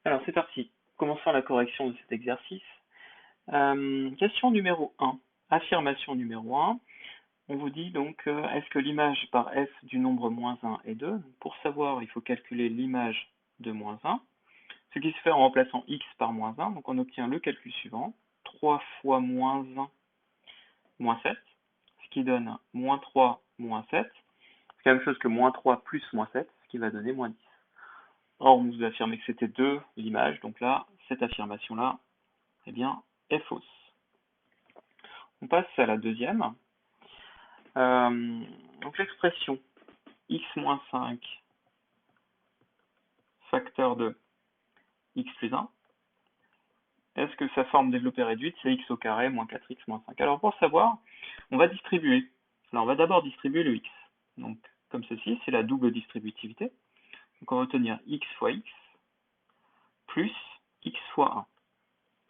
Alors c'est parti, commençons la correction de cet exercice. Question numéro 1, affirmation numéro 1. On vous dit donc, est-ce que l'image par f du nombre moins 1 est 2? Pour savoir, il faut calculer l'image de moins 1, ce qui se fait en remplaçant x par moins 1. Donc on obtient le calcul suivant, 3 fois moins 1, moins 7, ce qui donne moins 3, moins 7. C'est la même chose que moins 3 plus moins 7, ce qui va donner moins 10. Or, on nous a affirmé que c'était 2 l'image, donc là, cette affirmation-là, eh bien, est fausse. On passe à la deuxième. Donc l'expression x-5 facteur de x plus 1, est-ce que sa forme développée réduite, c'est x au carré moins 4x moins 5? Alors pour savoir, on va distribuer. Alors on va d'abord distribuer le x. Donc comme ceci, c'est la double distributivité. Donc on va obtenir x fois x plus x fois 1.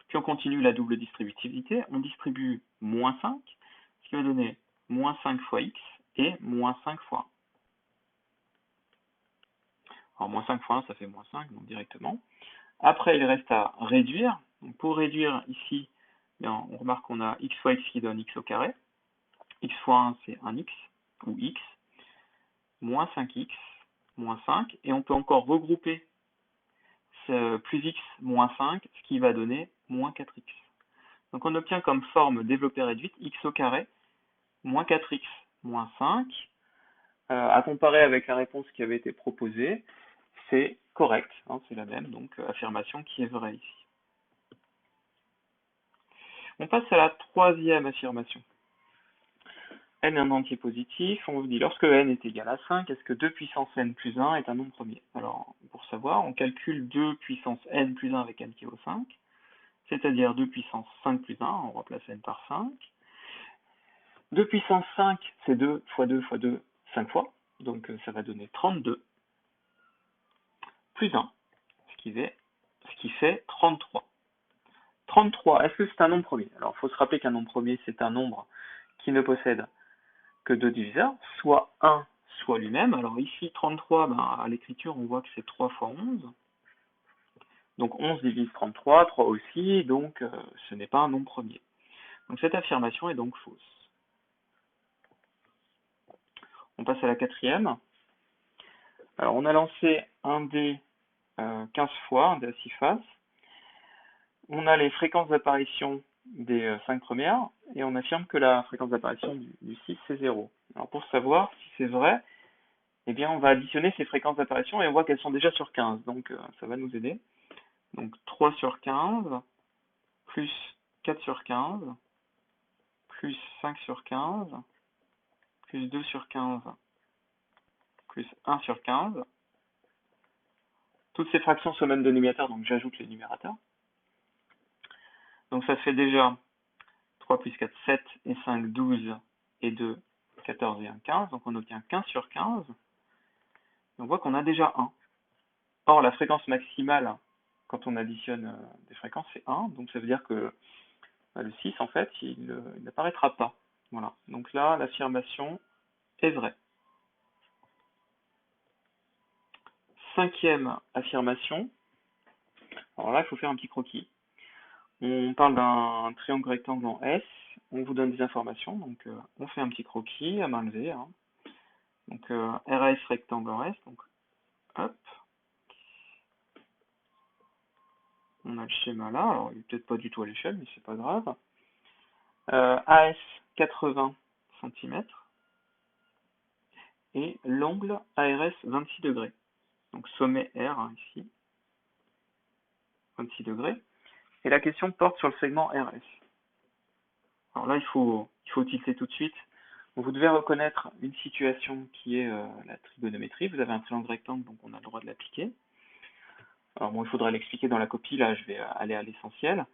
Puis on continue la double distributivité, on distribue moins 5, ce qui va donner moins 5 fois x et moins 5 fois 1. Alors moins 5 fois 1, ça fait moins 5, donc directement. Après, il reste à réduire. Donc pour réduire ici, bien, on remarque qu'on a x fois x qui donne x au carré. X fois 1, c'est un x, ou x, moins 5x, moins 5, et on peut encore regrouper plus x moins 5, ce qui va donner moins 4x. Donc on obtient comme forme développée réduite x au carré moins 4x moins 5, à comparer avec la réponse qui avait été proposée, c'est correct, hein, c'est la même, donc affirmation qui est vraie ici. On passe à la troisième affirmation. N est un entier positif, on vous dit lorsque n est égal à 5, est-ce que 2 puissance n plus 1 est un nombre premier? Alors, pour savoir, on calcule 2 puissance n plus 1 avec n qui vaut 5, c'est-à-dire 2 puissance 5 plus 1, on remplace n par 5. 2 puissance 5, c'est 2 fois 2 fois 2, 5 fois, donc ça va donner 32, plus 1, ce qui fait 33. 33, est-ce que c'est un nombre premier? Alors, il faut se rappeler qu'un nombre premier, c'est un nombre qui ne possède que deux diviseurs, soit 1, soit lui-même. Alors ici, 33, à l'écriture, on voit que c'est 3 fois 11. Donc 11 divise 33, 3 aussi, donc ce n'est pas un nombre premier. Donc cette affirmation est donc fausse. On passe à la quatrième. Alors on a lancé un dé 15 fois, un dé à 6 faces. On a les fréquences d'apparition des 5 premières, et on affirme que la fréquence d'apparition du 6, c'est 0. Alors pour savoir si c'est vrai, eh bien on va additionner ces fréquences d'apparition et on voit qu'elles sont déjà sur 15, donc ça va nous aider. Donc 3 sur 15, plus 4 sur 15, plus 5 sur 15, plus 2 sur 15, plus 1 sur 15. Toutes ces fractions sont au même dénominateur, donc j'ajoute les numérateurs. Donc ça fait déjà 3 plus 4, 7, et 5, 12, et 2, 14 et 1, 15. Donc on obtient 15 sur 15. Et on voit qu'on a déjà 1. Or, la fréquence maximale, quand on additionne des fréquences, c'est 1. Donc ça veut dire que le 6, en fait, il n'apparaîtra pas. Voilà. Donc là, l'affirmation est vraie. Cinquième affirmation. Alors là, il faut faire un petit croquis. On parle d'un triangle rectangle en S. On vous donne des informations. Donc, on fait un petit croquis à main levée. Hein. Donc, RS rectangle en S. Donc, hop. On a le schéma là. Alors, il n'est peut-être pas du tout à l'échelle, mais c'est pas grave. AS 80 cm. Et l'angle ARS 26 degrés. Donc, sommet R, hein, ici. 26 degrés. Et la question porte sur le segment RS. Alors là, il faut tilter tout de suite. Vous devez reconnaître une situation qui est la trigonométrie. Vous avez un triangle rectangle, donc on a le droit de l'appliquer. Alors bon, il faudra l'expliquer dans la copie, là je vais aller à l'essentiel.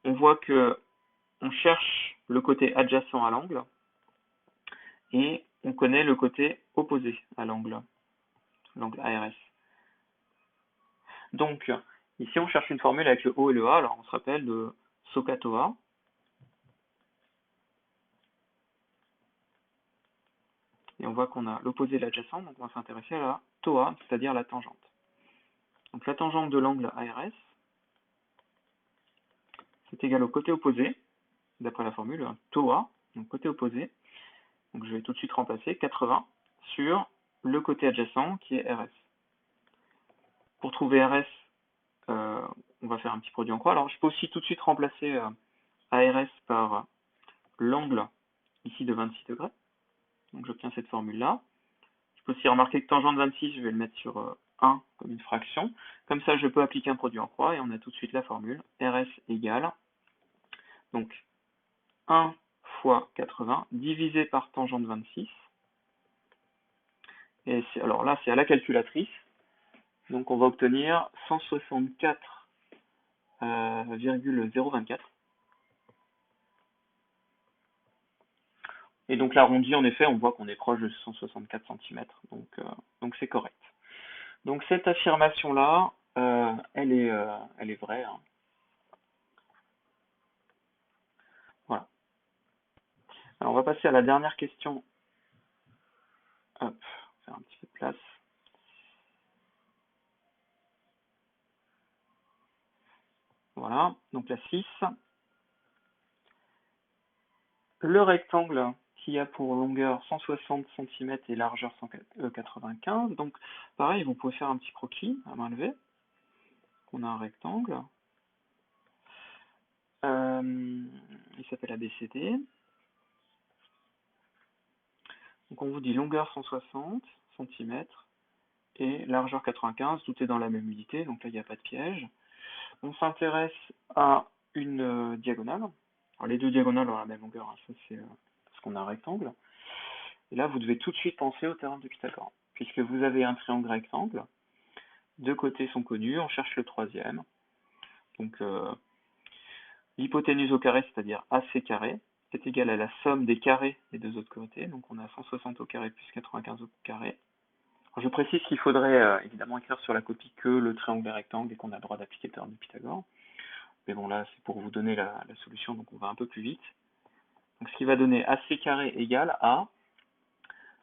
On voit que on cherche le côté adjacent à l'angle et on connaît le côté opposé à l'angle ARS. Donc, ici on cherche une formule avec le O et le A, alors on se rappelle de SOHCAHTOA. Et on voit qu'on a l'opposé et l'adjacent, donc on va s'intéresser à la TOA, c'est-à-dire la tangente. Donc la tangente de l'angle ARS, c'est égal au côté opposé, d'après la formule, tau A, donc côté opposé. Donc je vais tout de suite remplacer 80 sur le côté adjacent qui est RS. Pour trouver RS, on va faire un petit produit en croix. Alors je peux aussi tout de suite remplacer ARS par l'angle ici de 26 degrés. Donc j'obtiens cette formule-là. Je peux aussi remarquer que tangente 26, je vais le mettre sur 1 comme une fraction. Comme ça, je peux appliquer un produit en croix et on a tout de suite la formule. RS égale donc 1 fois 80 divisé par tangente 26. Et alors là, c'est à la calculatrice. Donc on va obtenir 164,024. Et donc l'arrondi, en effet, on voit qu'on est proche de 164 cm. Donc c'est correct. Donc cette affirmation-là, elle est vraie. Hein. Voilà. Alors on va passer à la dernière question. Hop, faire un petit peu de place. Voilà, donc la 6. Le rectangle qui a pour longueur 160 cm et largeur 195. Donc pareil, vous pouvez faire un petit croquis à main levée. On a un rectangle. Il s'appelle ABCD. Donc on vous dit longueur 160 cm et largeur 95, tout est dans la même unité, donc là il n'y a pas de piège. On s'intéresse à une diagonale. Alors les deux diagonales ont la même longueur, hein, ça c'est parce qu'on a un rectangle. Et là vous devez tout de suite penser au théorème de Pythagore, puisque vous avez un triangle rectangle, deux côtés sont connus, on cherche le troisième. Donc l'hypoténuse au carré, c'est-à-dire AC carré, est égale à la somme des carrés des deux autres côtés. Donc on a 160 au carré plus 95 au carré. Alors, je précise qu'il faudrait évidemment écrire sur la copie que le triangle est rectangle et qu'on a le droit d'appliquer le théorème de Pythagore. Mais bon là c'est pour vous donner la solution, donc on va un peu plus vite. Donc ce qui va donner AC carré égale à...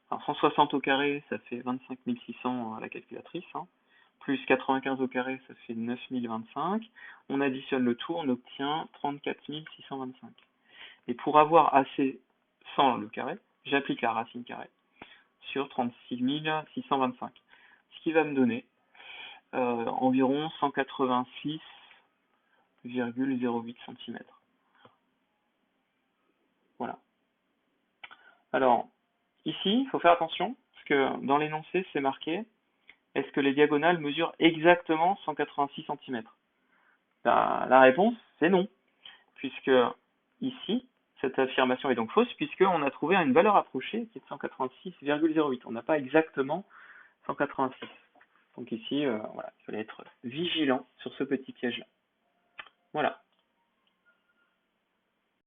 Alors 160 au carré, ça fait 25 600 à la calculatrice. Hein. Plus 95 au carré, ça fait 9025. On additionne le tout, on obtient 34 625. Et pour avoir AC sans le carré, j'applique la racine carrée sur 36 625. Ce qui va me donner environ 186,08 cm. Voilà. Alors, ici, il faut faire attention, parce que dans l'énoncé, c'est marqué est-ce que les diagonales mesurent exactement 186 cm? La réponse, c'est non, puisque ici, cette affirmation est donc fausse, puisqu'on a trouvé une valeur approchée qui est de 186,08. On n'a pas exactement 186. Donc ici, voilà, il fallait être vigilant sur ce petit piège-là. Voilà.